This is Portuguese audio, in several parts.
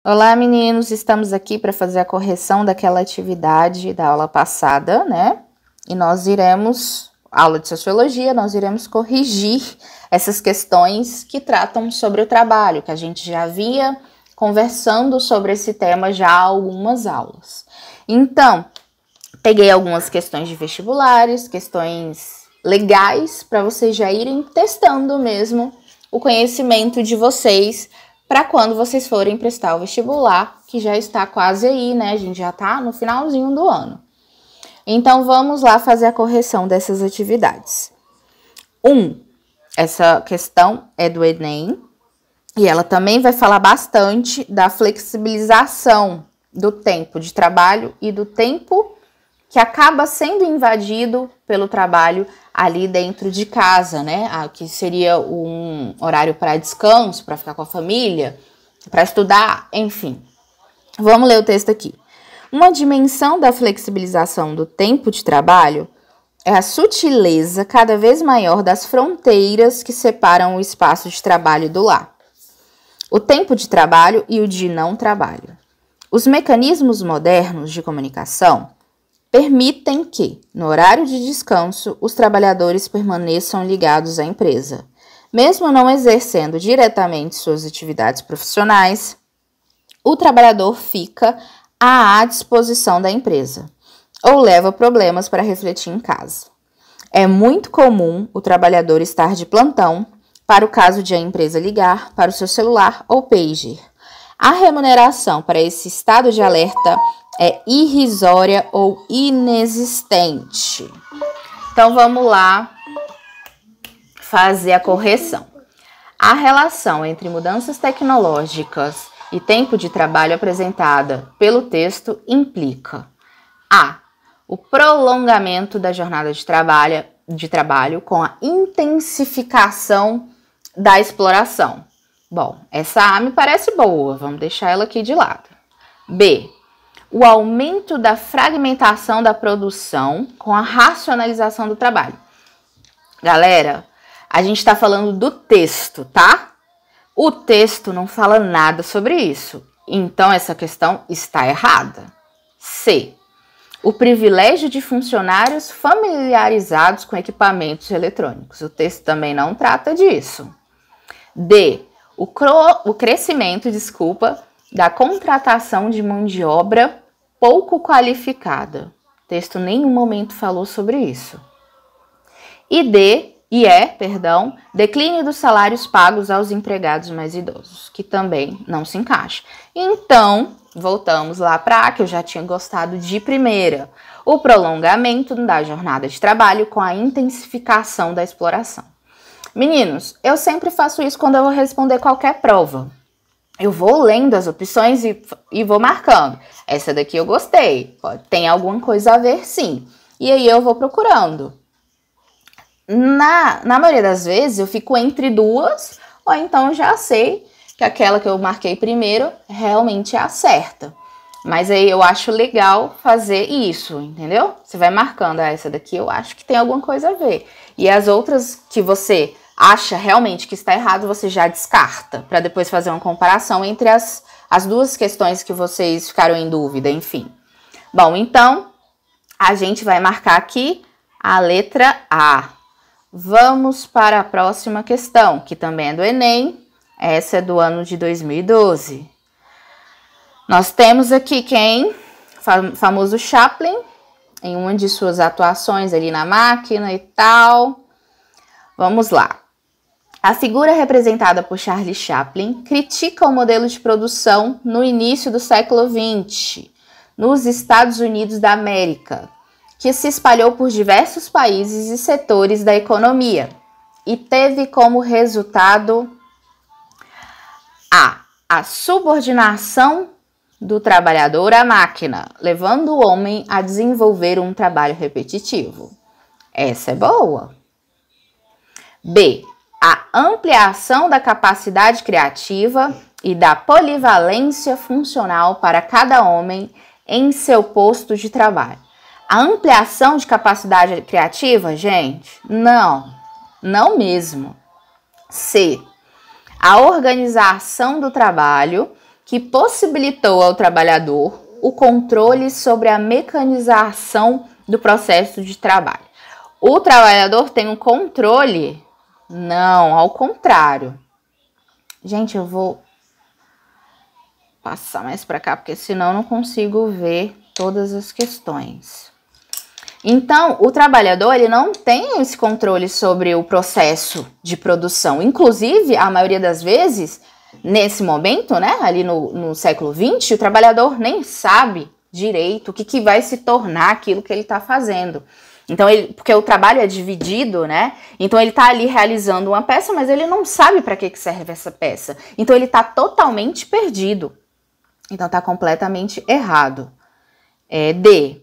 Olá, meninos! Estamos aqui para fazer a correção daquela atividade da aula passada, né? E nós iremos, aula de sociologia, nós iremos corrigir essas questões que tratam sobre o trabalho, que a gente já vinha conversando sobre esse tema já há algumas aulas. Então, peguei algumas questões de vestibulares, questões legais, para vocês já irem testando mesmo o conhecimento de vocês para quando vocês forem prestar o vestibular, que já está quase aí, né? A gente já está no finalzinho do ano. Então, vamos lá fazer a correção dessas atividades. Essa questão é do Enem e ela também vai falar bastante da flexibilização do tempo de trabalho e do tempo que acaba sendo invadido pelo trabalho ali dentro de casa, né? Que seria um horário para descanso, para ficar com a família, para estudar, enfim. Vamos ler o texto aqui. Uma dimensão da flexibilização do tempo de trabalho é a sutileza cada vez maior das fronteiras que separam o espaço de trabalho do lar. O tempo de trabalho e o de não trabalho. Os mecanismos modernos de comunicação permitem que, no horário de descanso, os trabalhadores permaneçam ligados à empresa. Mesmo não exercendo diretamente suas atividades profissionais, o trabalhador fica à disposição da empresa ou leva problemas para refletir em casa. É muito comum o trabalhador estar de plantão para o caso de a empresa ligar para o seu celular ou pager. A remuneração para esse estado de alerta é irrisória ou inexistente. Então, vamos lá fazer a correção. A relação entre mudanças tecnológicas e tempo de trabalho apresentada pelo texto implica a. O prolongamento da jornada de trabalho com a intensificação da exploração. Bom, essa A me parece boa, vamos deixar ela aqui de lado. B. O aumento da fragmentação da produção com a racionalização do trabalho. Galera, a gente está falando do texto, tá? O texto não fala nada sobre isso, então essa questão está errada. C. O privilégio de funcionários familiarizados com equipamentos eletrônicos. O texto também não trata disso. D. O crescimento, da contratação de mão de obra pouco qualificada. O texto em nenhum momento falou sobre isso. Declínio dos salários pagos aos empregados mais idosos, que também não se encaixa. Então, voltamos lá para A, que eu já tinha gostado de primeira. O prolongamento da jornada de trabalho com a intensificação da exploração. Meninos, eu sempre faço isso quando eu vou responder qualquer prova. Eu vou lendo as opções e vou marcando. Essa daqui eu gostei. Tem alguma coisa a ver, sim. E aí eu vou procurando. Na maioria das vezes eu fico entre duas, ou então já sei que aquela que eu marquei primeiro realmente é a certa. Mas aí eu acho legal fazer isso, entendeu? Você vai marcando, essa daqui eu acho que tem alguma coisa a ver. E as outras que você acha realmente que está errado, você já descarta, para depois fazer uma comparação entre as duas questões que vocês ficaram em dúvida, enfim. Bom, então, a gente vai marcar aqui a letra A. Vamos para a próxima questão, que também é do Enem. Essa é do ano de 2012. Nós temos aqui quem? Famoso Chaplin, em uma de suas atuações ali na máquina e tal. Vamos lá. A figura representada por Charlie Chaplin critica o modelo de produção no início do século XX, nos Estados Unidos da América, que se espalhou por diversos países e setores da economia e teve como resultado a subordinação do trabalhador à máquina, levando o homem a desenvolver um trabalho repetitivo. Essa é boa. B. A ampliação da capacidade criativa e da polivalência funcional para cada homem em seu posto de trabalho. A ampliação de capacidade criativa, gente? Não mesmo. C. A organização do trabalho que possibilitou ao trabalhador o controle sobre a mecanização do processo de trabalho. O trabalhador tem um controle? Não, ao contrário. Gente, eu vou passar mais para cá, porque senão eu não consigo ver todas as questões. Então, o trabalhador, ele não tem esse controle sobre o processo de produção. Inclusive, a maioria das vezes, nesse momento, né, ali no século XX, o trabalhador nem sabe direito o que vai se tornar aquilo que ele está fazendo. Então, porque o trabalho é dividido, né? Então, ele está ali realizando uma peça, mas ele não sabe para que serve essa peça. Então, ele está totalmente perdido. Então, está completamente errado. D.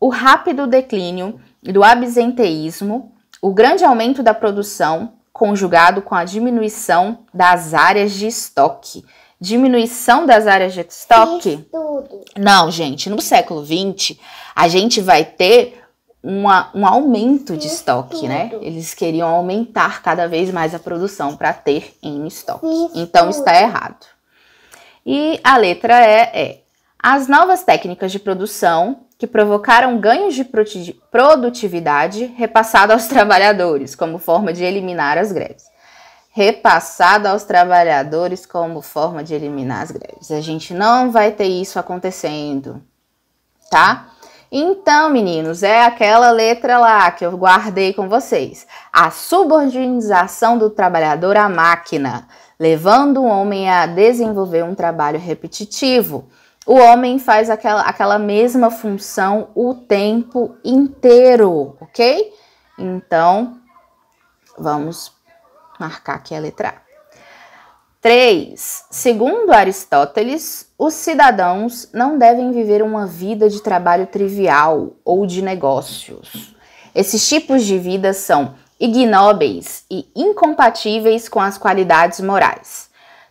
O rápido declínio do absenteísmo, o grande aumento da produção, conjugado com a diminuição das áreas de estoque. Diminuição das áreas de estoque? Não, gente, no século XX, a gente vai ter um aumento de estoque, né? Eles queriam aumentar cada vez mais a produção para ter em estoque. Então, está errado. E a letra E é: as novas técnicas de produção que provocaram ganhos de produtividade repassado aos trabalhadores como forma de eliminar as greves. Repassado aos trabalhadores como forma de eliminar as greves. A gente não vai ter isso acontecendo, tá? Então, meninos, é aquela letra lá que eu guardei com vocês. A subordinação do trabalhador à máquina, levando o homem a desenvolver um trabalho repetitivo. O homem faz aquela mesma função o tempo inteiro, ok? Então, vamos marcar aqui a letra A. 3. Segundo Aristóteles, os cidadãos não devem viver uma vida de trabalho trivial ou de negócios. Esses tipos de vida são ignóbeis e incompatíveis com as qualidades morais.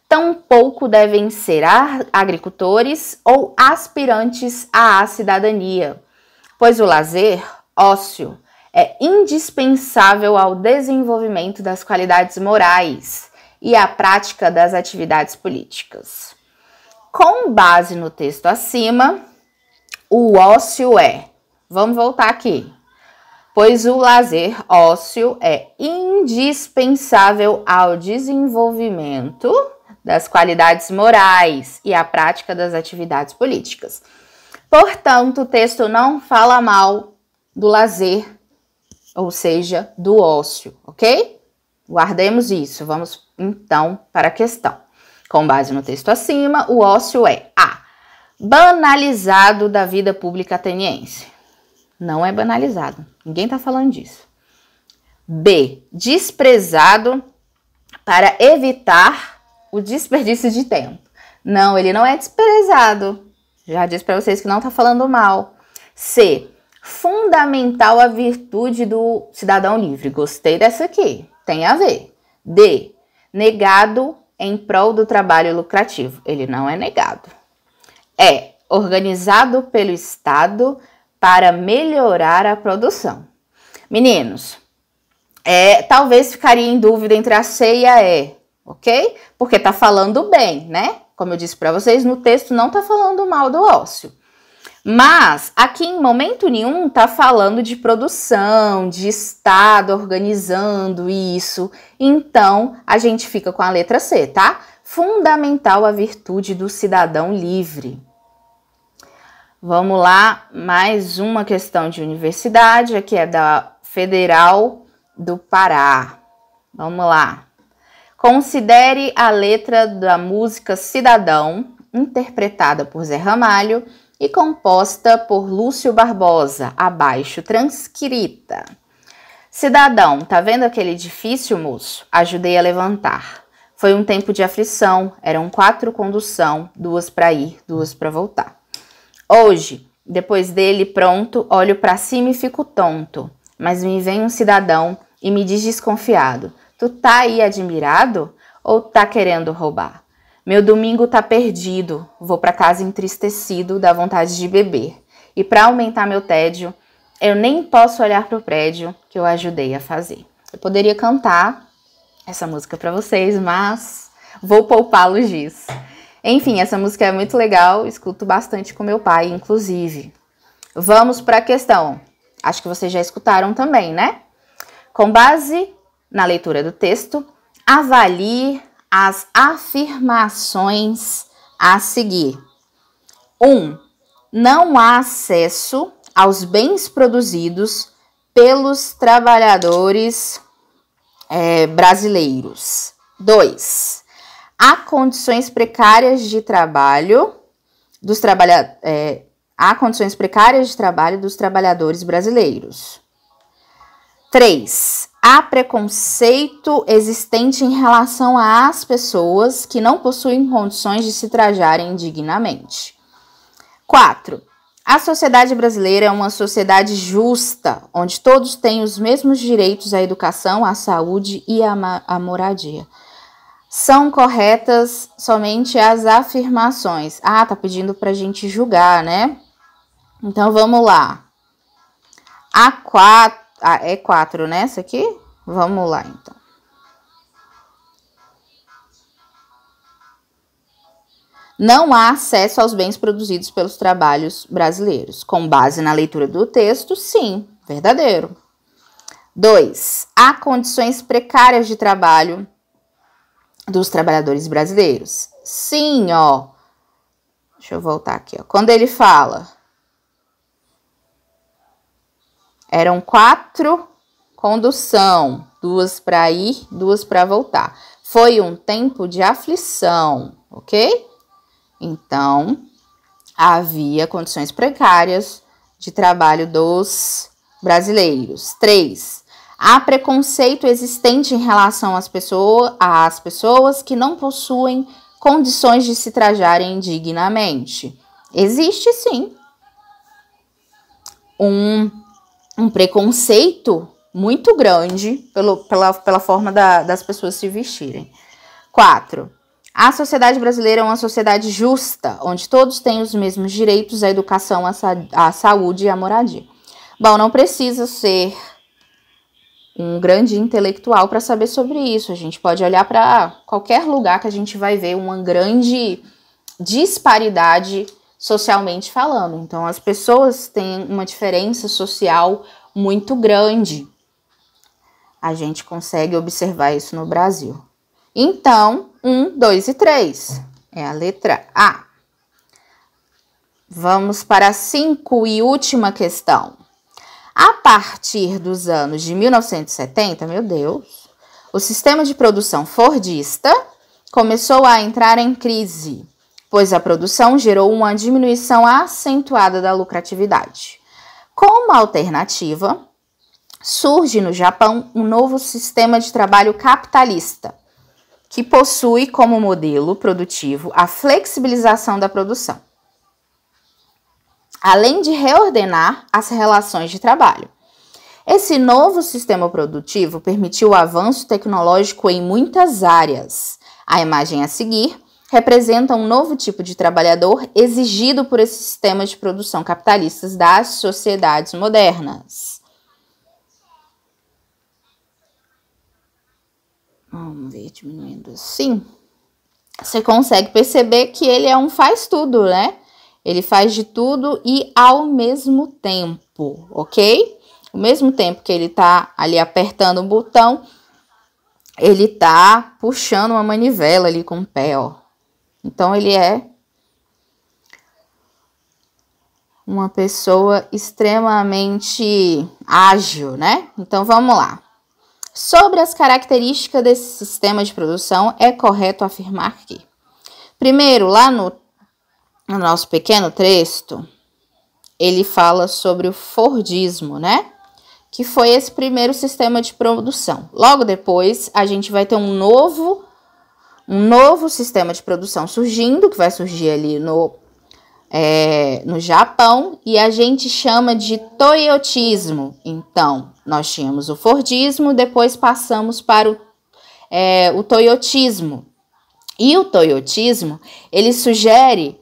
Tampouco devem ser agricultores ou aspirantes à cidadania, pois o lazer, ócio, é indispensável ao desenvolvimento das qualidades morais e à prática das atividades políticas. Com base no texto acima, o ócio vamos voltar aqui, pois o lazer, ócio, é indispensável ao desenvolvimento das qualidades morais e à prática das atividades políticas. Portanto, o texto não fala mal do lazer, ou seja, do ócio, ok? Guardemos isso. Vamos, então, para a questão. Com base no texto acima, o ócio é A. Banalizado da vida pública ateniense. Não é banalizado. Ninguém está falando disso. B. Desprezado para evitar o desperdício de tempo. Não, ele não é desprezado. Já disse para vocês que não está falando mal. C. Fundamental a virtude do cidadão livre. Gostei dessa aqui. Tem a ver. D. Negado em prol do trabalho lucrativo. Ele não é negado. E. Organizado pelo Estado para melhorar a produção. Meninos, talvez ficaria em dúvida entre a C e a E. Ok? Porque tá falando bem, né? Como eu disse para vocês, no texto não tá falando mal do ócio. Mas aqui em momento nenhum tá falando de produção, de Estado organizando isso. Então, a gente fica com a letra C, tá? Fundamental a virtude do cidadão livre. Vamos lá, mais uma questão de universidade, aqui é da Federal do Pará. Vamos lá. Considere a letra da música Cidadão, interpretada por Zé Ramalho e composta por Lúcio Barbosa, abaixo transcrita. Cidadão, tá vendo aquele edifício, moço? Ajudei a levantar. Foi um tempo de aflição, eram 4 condução, 2 para ir, 2 para voltar. Hoje, depois dele pronto, olho para cima e fico tonto, mas me vem um cidadão e me diz desconfiado: tu tá aí admirado ou tá querendo roubar? Meu domingo tá perdido, vou pra casa entristecido, dá vontade de beber. E pra aumentar meu tédio, eu nem posso olhar pro prédio que eu ajudei a fazer. Eu poderia cantar essa música pra vocês, mas vou poupá-los disso. Enfim, essa música é muito legal, escuto bastante com meu pai, inclusive. Vamos para a questão. Acho que vocês já escutaram também, né? Com base na leitura do texto, avalie as afirmações a seguir. 1. Não há acesso aos bens produzidos pelos trabalhadores brasileiros. 2. Há condições precárias de trabalho dos trabalhadores brasileiros. 3. Há preconceito existente em relação às pessoas que não possuem condições de se trajarem dignamente. 4. A sociedade brasileira é uma sociedade justa, onde todos têm os mesmos direitos à educação, à saúde e à moradia. São corretas somente as afirmações. Ah, tá pedindo pra gente julgar, né? Então, vamos lá. É 4, né? Essa aqui? Vamos lá, então. Não há acesso aos bens produzidos pelos trabalhos brasileiros. Com base na leitura do texto, sim, verdadeiro. 2. Há condições precárias de trabalho dos trabalhadores brasileiros. Sim, ó. Deixa eu voltar aqui, ó. Quando ele fala, eram 4 condução, 2 para ir, 2 para voltar. Foi um tempo de aflição, ok? Então, havia condições precárias de trabalho dos brasileiros. 3. Há preconceito existente em relação às pessoas que não possuem condições de se trajarem dignamente. Existe, sim, um preconceito muito grande pela forma das pessoas se vestirem. 4. A sociedade brasileira é uma sociedade justa, onde todos têm os mesmos direitos à educação, à saúde e à moradia. Bom, não precisa ser um grande intelectual para saber sobre isso. A gente pode olhar para qualquer lugar que a gente vai ver uma grande disparidade socialmente falando. Então, as pessoas têm uma diferença social muito grande. A gente consegue observar isso no Brasil. Então, 1, 2 e 3 é a letra A. Vamos para a 5 e última questão. A partir dos anos de 1970, meu Deus, o sistema de produção fordista começou a entrar em crise, pois a produção gerou uma diminuição acentuada da lucratividade. Como alternativa, surge no Japão um novo sistema de trabalho capitalista, que possui como modelo produtivo a flexibilização da produção, além de reordenar as relações de trabalho. Esse novo sistema produtivo permitiu o avanço tecnológico em muitas áreas. A imagem a seguir representa um novo tipo de trabalhador exigido por esse sistema de produção capitalistas das sociedades modernas. Vamos ver, diminuindo assim. Você consegue perceber que ele é um faz-tudo, né? Ele faz de tudo e ao mesmo tempo, ok? Ao mesmo tempo que ele tá ali apertando um botão, ele tá puxando uma manivela ali com o pé, ó. Então, ele é uma pessoa extremamente ágil, né? Então, vamos lá. Sobre as características desse sistema de produção, é correto afirmar que, primeiro, lá no nosso pequeno texto, ele fala sobre o Fordismo, né? Que foi esse primeiro sistema de produção. Logo depois, a gente vai ter um novo sistema de produção surgindo, que vai surgir ali no Japão, e a gente chama de toyotismo. Então, nós tínhamos o Fordismo, depois passamos para o toyotismo. E o toyotismo, ele sugere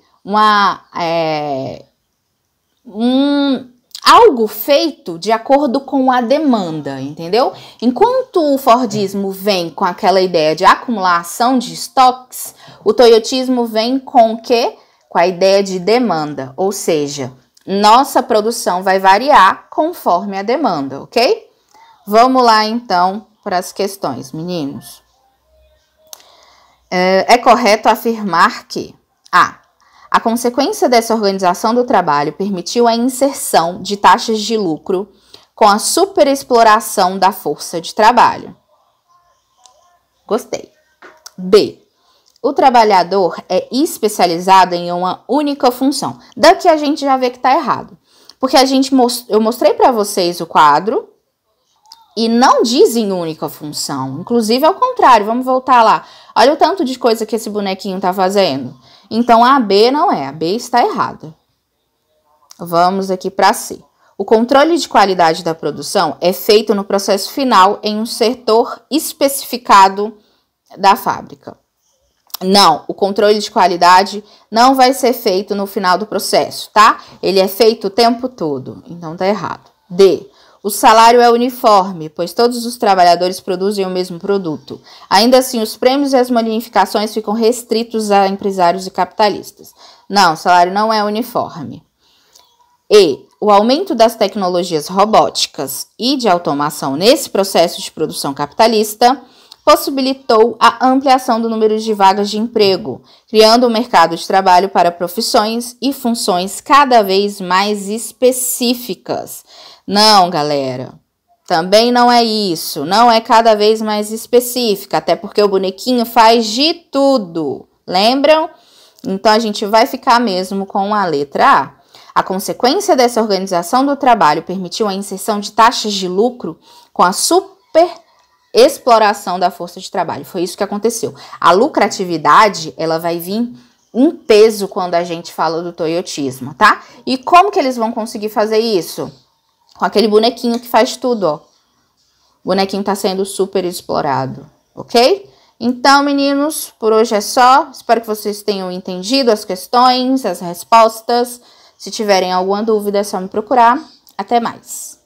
algo feito de acordo com a demanda, entendeu? Enquanto o Fordismo vem com aquela ideia de acumulação de estoques, o Toyotismo vem com o quê? Com a ideia de demanda, ou seja, nossa produção vai variar conforme a demanda, ok? Vamos lá, então, para as questões, meninos. É correto afirmar que a consequência dessa organização do trabalho permitiu a inserção de taxas de lucro com a superexploração da força de trabalho. Gostei. B. O trabalhador é especializado em uma única função. Daqui a gente já vê que está errado. Porque eu mostrei para vocês o quadro e não diz em única função. Inclusive, ao contrário, vamos voltar lá. Olha o tanto de coisa que esse bonequinho está fazendo. Então, a B não é. A B está errada. Vamos aqui para C. O controle de qualidade da produção é feito no processo final em um setor especificado da fábrica. Não, o controle de qualidade não vai ser feito no final do processo, tá? Ele é feito o tempo todo. Então, tá errado. D. O salário é uniforme, pois todos os trabalhadores produzem o mesmo produto. Ainda assim, os prêmios e as bonificações ficam restritos a empresários e capitalistas. Não, o salário não é uniforme. E o aumento das tecnologias robóticas e de automação nesse processo de produção capitalista possibilitou a ampliação do número de vagas de emprego, criando um mercado de trabalho para profissões e funções cada vez mais específicas. Não, galera, também não é isso, não é cada vez mais específica, até porque o bonequinho faz de tudo, lembram? Então, a gente vai ficar mesmo com a letra A. A consequência dessa organização do trabalho permitiu a inserção de taxas de lucro com a superexploração da força de trabalho. Foi isso que aconteceu. A lucratividade, ela vai vir em peso quando a gente fala do toyotismo, tá? E como que eles vão conseguir fazer isso? Com aquele bonequinho que faz tudo, ó. O bonequinho tá sendo super explorado, ok? Então, meninos, por hoje é só. Espero que vocês tenham entendido as questões, as respostas. Se tiverem alguma dúvida, é só me procurar. Até mais!